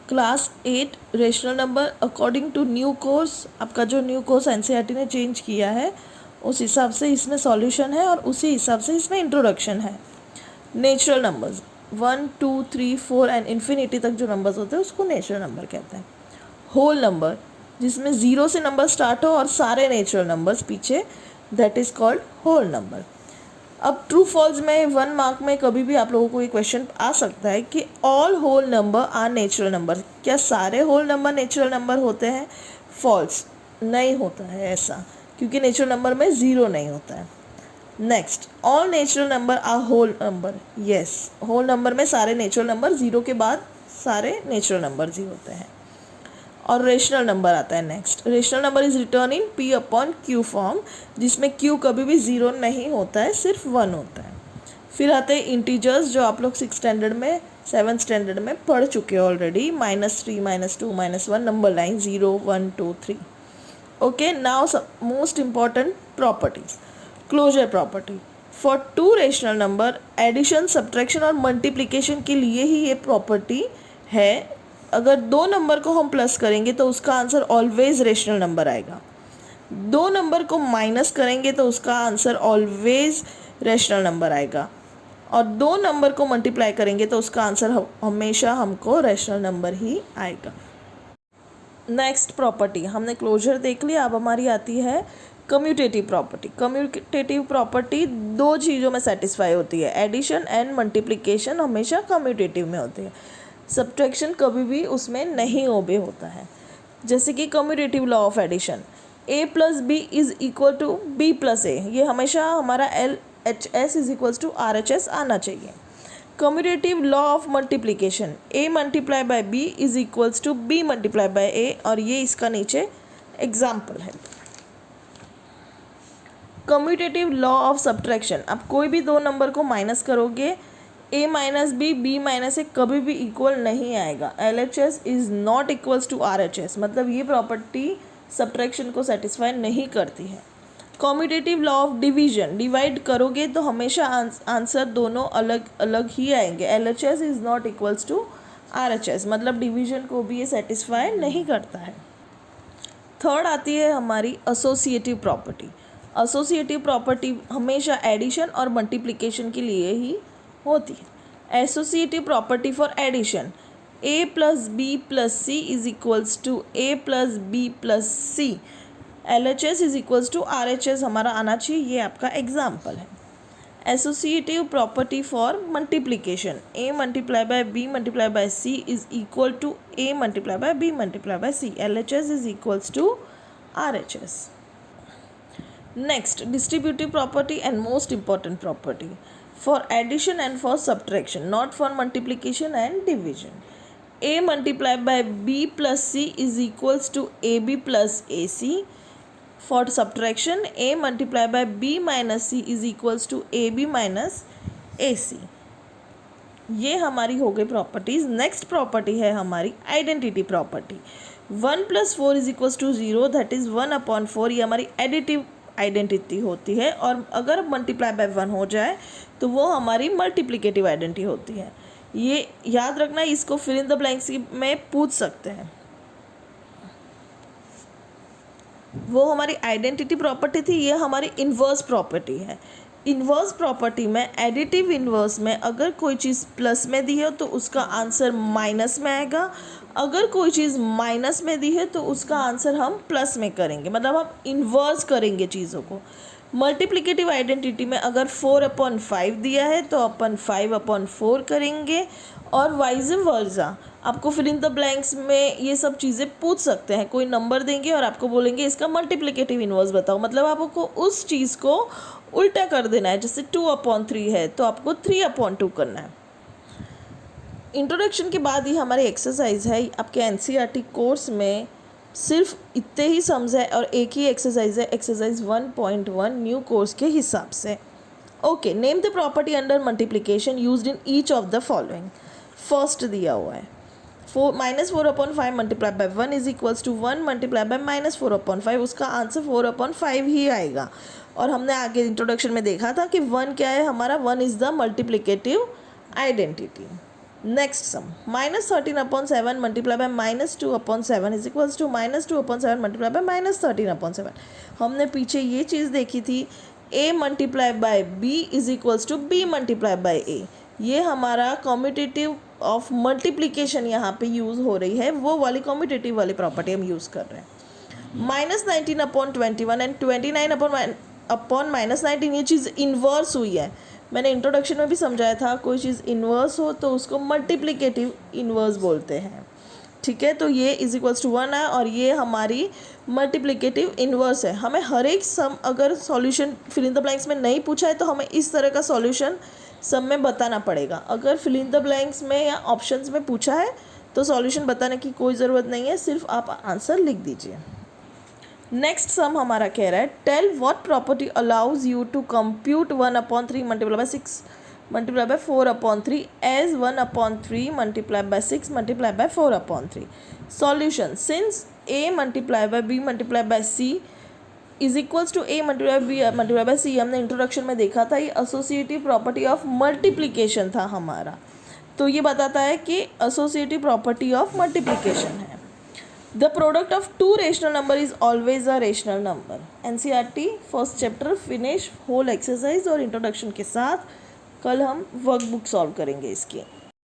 Class 8 rational number according to new course, आपका जो new course NCERT ने change किया है उस हिसाब से इसमें सॉल्यूशन है और उसी हिसाब से इसमें इंट्रोडक्शन है। नेचुरल नंबर्स 1 2 3 4 एंड इन्फिनिटी तक जो नंबर्स होते हैं उसको नेचुरल नंबर कहते हैं। होल नंबर जिसमें ज़ीरो से नंबर स्टार्ट हो और सारे नेचुरल नंबर्स पीछे, that is called whole number. अब ट्रू फॉल्स में 1 मार्क में कभी भी आप लोगों को ये क्वेश्चन आ सकता है कि all whole number are natural number, क्या सारे होल नंबर नेचुरल नंबर होते हैं? फॉल्स, नहीं होता है ऐसा, क्योंकि नेचुरल नंबर में ज़ीरो नहीं होता है। Next, all natural number are whole number, yes, whole number में सारे नेचुरल नंबर, ज़ीरो के बाद सारे नेचुरल नंबर्स ही होते हैं। और रेशनल नंबर आता है next. Rational number is return in P upon Q form, जिसमें Q कभी भी ज़ीरो नहीं होता है, सिर्फ 1 होता है। फिर आते हैं इंटीजर्स, जो आप लोग 6th स्टैंडर्ड में 7th स्टैंडर्ड में पढ़ चुके हो already. -3 -2 -1 number line 0 1 2 3। Okay, now most important properties. Closure property for 2 rational number, addition subtraction और मल्टीप्लिकेशन के लिए ही ये प्रॉपर्टी है। अगर 2 नंबर को हम प्लस करेंगे तो उसका आंसर ऑलवेज रेशनल नंबर आएगा। 2 नंबर को माइनस करेंगे तो उसका आंसर ऑलवेज रेशनल नंबर आएगा। और 2 नंबर को मल्टीप्लाई करेंगे तो उसका आंसर हमेशा हमको रेशनल नंबर ही आएगा। नेक्स्ट प्रॉपर्टी, हमने क्लोजर देख लिया, अब हमारी आती है कम्यूटेटिव प्रॉपर्टी। कम्यूटेटिव प्रॉपर्टी 2 चीज़ों में सेटिस्फाई होती है, एडिशन एंड मल्टीप्लिकेशन हमेशा कम्यूटेटिव में होती है, सब्ट्रैक्शन कभी भी उसमें नहीं ओबे होता है। जैसे कि commutative law of addition, a plus B is equal to B plus A, ये हमेशा हमारा LHS is equals to RHS आना चाहिए। Commutative law of multiplication, a multiply by b is equals to b multiply by a, और ये इसका नीचे example है। कम्यूटेटिव लॉ ऑफ सब्ट्रैक्शन, आप कोई भी 2 नंबर को माइनस करोगे, a minus B, B minus A कभी भी इक्वल नहीं आएगा। LHS is not equals to RHS, मतलब ये प्रॉपर्टी सब्ट्रैक्शन को सेटिस्फाई नहीं करती है। Commutative law of division, divide करोगे तो हमेशा आंसर दोनों अलग अलग ही आएंगे। LHS is not equals to RHS, मतलब डिवीजन को भी ये सेटिस्फाई नहीं करता है। थर्ड आती है हमारी एसोसिएटिव प्रॉपर्टी। एसोसिएटिव प्रॉपर्टी हमेशा एडिशन और मल्टीप्लिकेशन के लिए ही होती है। Associative property for addition, a plus B plus C is equals to a plus B plus C, LHS is equals to RHS हमारा आना चाहिए, ये आपका एग्जाम्पल है। Associative property for multiplication, a multiply by b multiply by c is equal to a multiply by b multiply by c, LHS is equals to RHS। Next, distributive property and most important property for addition and for subtraction, not for multiplication and division. A multiplied by b plus c is equals to ab plus ac. For subtraction, a multiplied by b minus c is equals to ab minus ac. ये हमारी हो गई properties. Next property है हमारी identity property. 1 plus 4 is equals to 0, that is 1 upon 4, ये हमारी additive identity होती है। और अगर मल्टीप्लाई बाय 1 हो जाए तो वो हमारी मल्टीप्लिकेटिव आइडेंटिटी होती है। ये याद रखना, इसको फिल इन द ब्लैंक्स में पूछ सकते हैं। वो हमारी आइडेंटिटी प्रॉपर्टी थी, ये हमारी इन्वर्स प्रॉपर्टी है। इन्वर्स प्रॉपर्टी में एडिटिव इन्वर्स में अगर कोई चीज़ प्लस में दी है तो उसका आंसर माइनस में आएगा, अगर कोई चीज़ माइनस में दी है तो उसका आंसर हम प्लस में करेंगे, मतलब हम इन्वर्स करेंगे चीज़ों को। मल्टीप्लिकेटिव आइडेंटिटी में अगर 4/5 दिया है तो अपन 5/4 करेंगे, और वाइज वर्सा आपको फिल इन द ब्लैंक्स में ये सब चीज़ें पूछ सकते हैं। कोई नंबर देंगे और आपको बोलेंगे इसका मल्टीप्लिकेटिव इन्वर्स बताओ, मतलब आपको उस चीज़ को उल्टा कर देना है। जैसे 2/3 है तो आपको 3/2 करना है। इंट्रोडक्शन के बाद ही हमारी एक्सरसाइज है आपके NCERT कोर्स में, सिर्फ इतने ही सम्स है और एक ही एक्सरसाइज है, एक्सरसाइज 1.1 न्यू कोर्स के हिसाब से। Okay, name the property under multiplication used in each of the following. First दिया हुआ है -4/5 multiply by 1 is equals to 1 multiply by -4/5, उसका आंसर 4/5 ही आएगा। और हमने आगे इंट्रोडक्शन में देखा था कि 1 क्या है हमारा, 1 is the multiplicative identity. Next sum -13/7 multiply by -2/7 is equals to -2/7 multiply by -13/7। हमने पीछे ये चीज़ देखी थी, a multiply by b is equals to b multiply by a। ये हमारा कॉम्यूटेटिव ऑफ मल्टीप्लिकेशन यहाँ पे यूज़ हो रही है, वो वाली कॉम्यूटेटिव वाली प्रॉपर्टी हम यूज़ कर रहे हैं। -19/21 एंड 29/-19 ये चीज़ इन्वर्स हुई है। मैंने इंट्रोडक्शन में भी समझाया था, कोई चीज़ इन्वर्स हो तो उसको मल्टीप्लिकेटिव इन्वर्स बोलते हैं। ठीक है, तो ये इज इक्वल्स टू 1 है और ये हमारी मल्टीप्लिकेटिव इन्वर्स है। हमें हर एक सम अगर solution fill in the blanks में नहीं पूछा है तो हमें इस तरह का सॉल्यूशन सम में बताना पड़ेगा। अगर फिल इन द ब्लैंक्स में या ऑप्शंस में पूछा है तो सॉल्यूशन बताने की कोई ज़रूरत नहीं है, सिर्फ आप आंसर लिख दीजिए। नेक्स्ट सम हमारा कह रहा है, tell what property allows you to compute 1/3 multiply by 6 multiply by 4/3 as 1/3 multiply by 6 multiply by 4/3। Solution, since a multiply by b multiply by c is equals to a multiply by b multiply by c, हमने introduction में देखा था, ये associative property of multiplication था हमारा। तो ये बताता है कि एसोसिएटिव प्रॉपर्टी ऑफ मल्टीप्लिकेशन है। The product of two rational number is always a rational number. NCERT first chapter finish, whole exercise और इंट्रोडक्शन के साथ कल हम वर्कबुक सॉल्व करेंगे इसकी।